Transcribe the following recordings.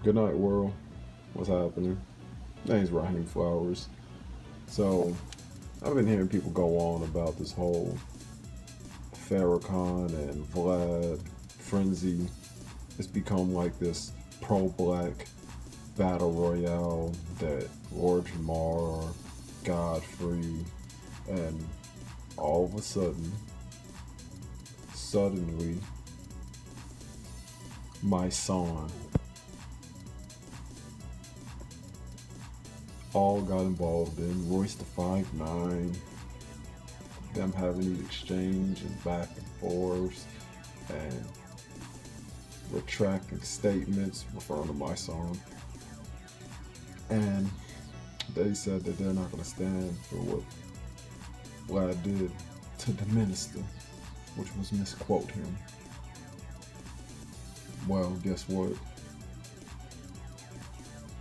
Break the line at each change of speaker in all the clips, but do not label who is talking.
Good night, world. What's happening? Name's Raheem Flowers. So, I've been hearing people go on about this whole Farrakhan and Vlad frenzy. It's become like this pro-black battle royale that Lord Jamar, Godfrey, and all of a suddenly, my son all got involved in Royce the 5'9", them having these exchange and back and forths and retracting statements referring to my song. And they said that they're not going to stand for what Vlad did to the minister, which was misquote him. Well, guess what?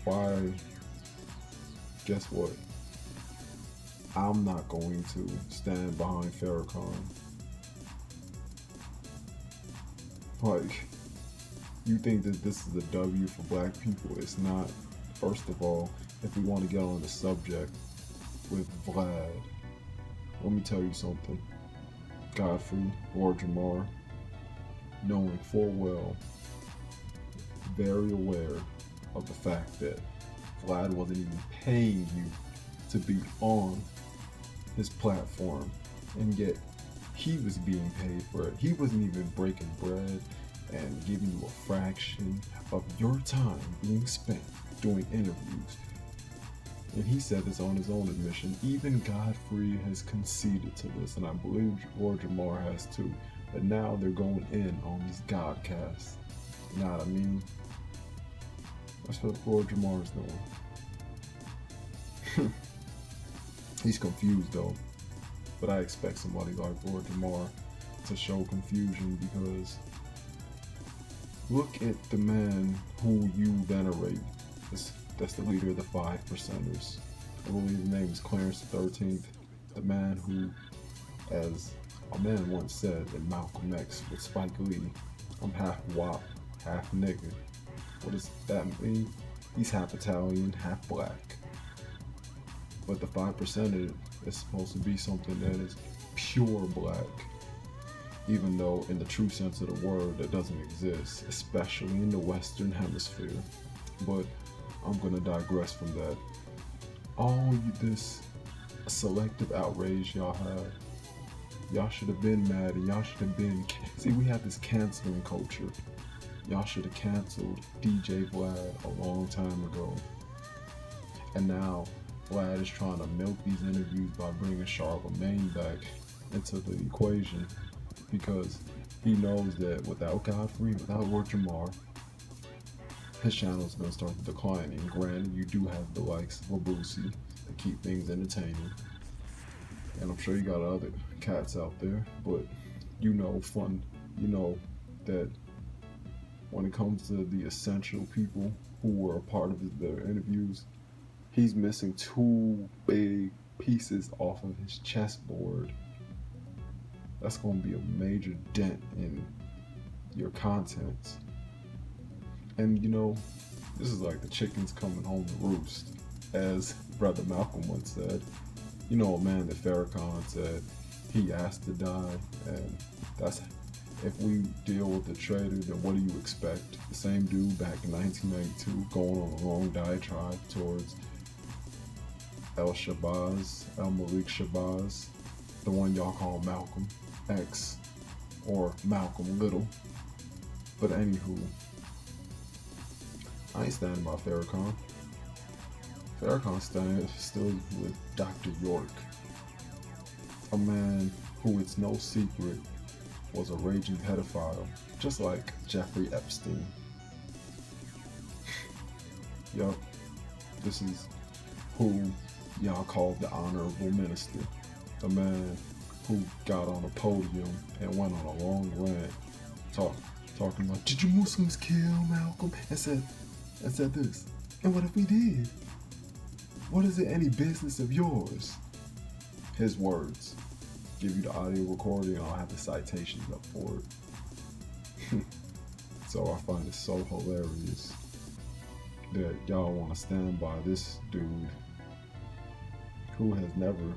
Why? Guess what? I'm not going to stand behind Farrakhan. Like, you think that this is a W for black people? It's not. First of all, if we want to get on the subject with Vlad, let me tell you something. Godfrey or Jamar, knowing full well, very aware of the fact that Vlad wasn't even paying you to be on his platform, and yet he was being paid for it. He wasn't even breaking bread and giving you a fraction of your time being spent doing interviews. And he said this on his own admission. Even Godfrey has conceded to this, and I believe Lord Jamar has too. But now they're going in on these Godcasts. You know what I mean? That's what Lord Jamar is doing. He's confused though. But I expect somebody like Lord Jamar to show confusion, because look at the man who you venerate. That's the leader of the 5%ers. I believe his name is Clarence the 13th. The man who, as a man once said in Malcolm X with Spike Lee, I'm half WAP, half nigga. What does that mean? He's half Italian, half black. But the 5%er is supposed to be something that is pure black, even though in the true sense of the word that doesn't exist, especially in the Western Hemisphere. But I'm gonna digress from that. This selective outrage y'all have, y'all should have been mad, and y'all should have been. See, we have this canceling culture. Y'all should have canceled DJ Vlad a long time ago. And now Vlad is trying to milk these interviews by bringing Charlemagne back into the equation, because he knows that without Godfrey, without Lord Jamar, his channel is going to start declining. Granted, you do have the likes of Boosie to keep things entertaining, and I'm sure you got other cats out there, but you know that when it comes to the essential people who were a part of their interviews, he's missing two big pieces off of his chessboard. That's going to be a major dent in your content. And this is like the chickens coming home to roost, as Brother Malcolm once said. A man that Farrakhan said he asked to die, and that's, if we deal with the traitor, then what do you expect? The same dude back in 1992 going on a long diatribe towards El Malik Shabazz, the one y'all call Malcolm X or Malcolm Little. But anywho, I ain't standing by Farrakhan. Farrakhan stands still with Dr. York, a man who, it's no secret, was a raging pedophile, just like Jeffrey Epstein. Yup, this is who y'all call the honorable minister, a man who got on a podium and went on a long rant talking about, did you Muslims kill Malcolm? And said this. And what if we did? What is it any business of yours? His words. Give you the audio recording, I'll have the citations up for it. So I find it so hilarious. that y'all want to stand by this dude who has never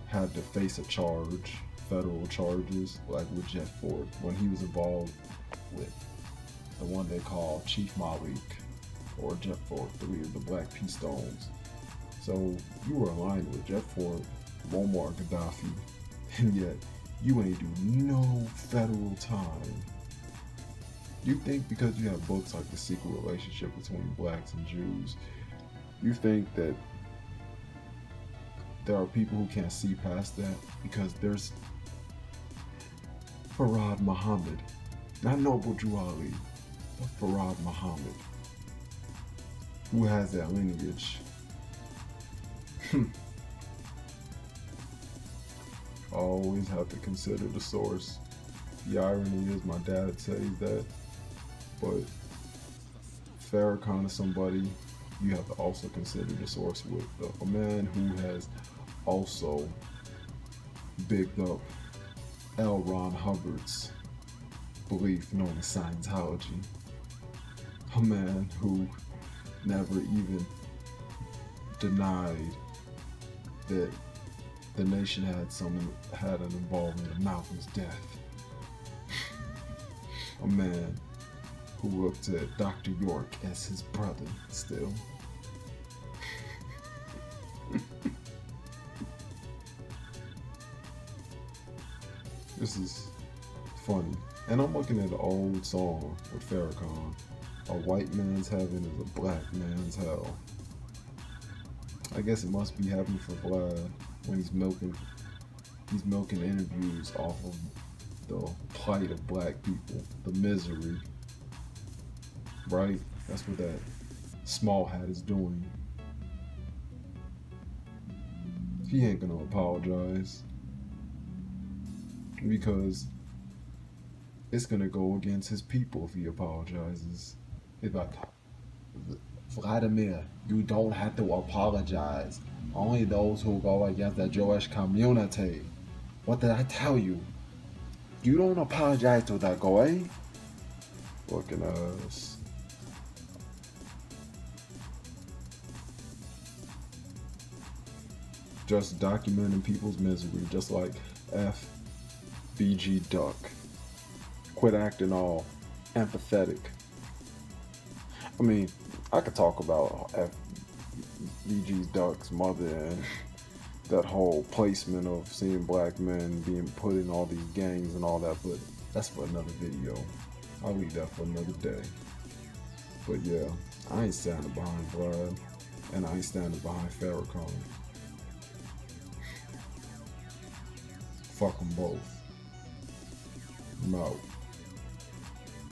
had to face a charge, federal charges, like with Jet Ford, when he was involved with the one they call Chief Malik or Jet Ford, 3 of the Black P Stones. So you were aligned with Jet Ford, Muammar Gaddafi, and yet you ain't do no federal time. You think because you have books like The Secret Relationship Between Blacks and Jews, you think that there are people who can't see past that? Because there's Farad Muhammad, not Noble Drew Ali, but Farad Muhammad, who has that lineage. Always have to consider the source. The irony is my dad says that, but Farrakhan is somebody you have to also consider the source with. A man who has also bigged up L. Ron Hubbard's belief known as Scientology. A man who never even denied that the nation had an involvement in Malcolm's death. A man who looked at Dr. York as his brother still. This is funny. And I'm looking at an old song with Farrakhan. A white man's heaven is a black man's hell. I guess it must be heaven for Vlad when he's milking interviews off of the plight of black people, the misery. Right? That's what that small hat is doing. He ain't gonna apologize, because it's gonna go against his people if he apologizes. It's like, Vladimir, you don't have to apologize. Only those who go against the Jewish community. What did I tell you? You don't apologize to that guy. Fucking ass. Just documenting people's misery, just like FBG Duck. Quit acting all empathetic. I mean, I could talk about FBG Duck's mother and that whole placement of seeing black men being put in all these gangs and all that, but that's for another video. I'll leave that for another day. But yeah, I ain't standing behind Vlad, and I ain't standing behind Farrakhan. Fuck them both. I'm out.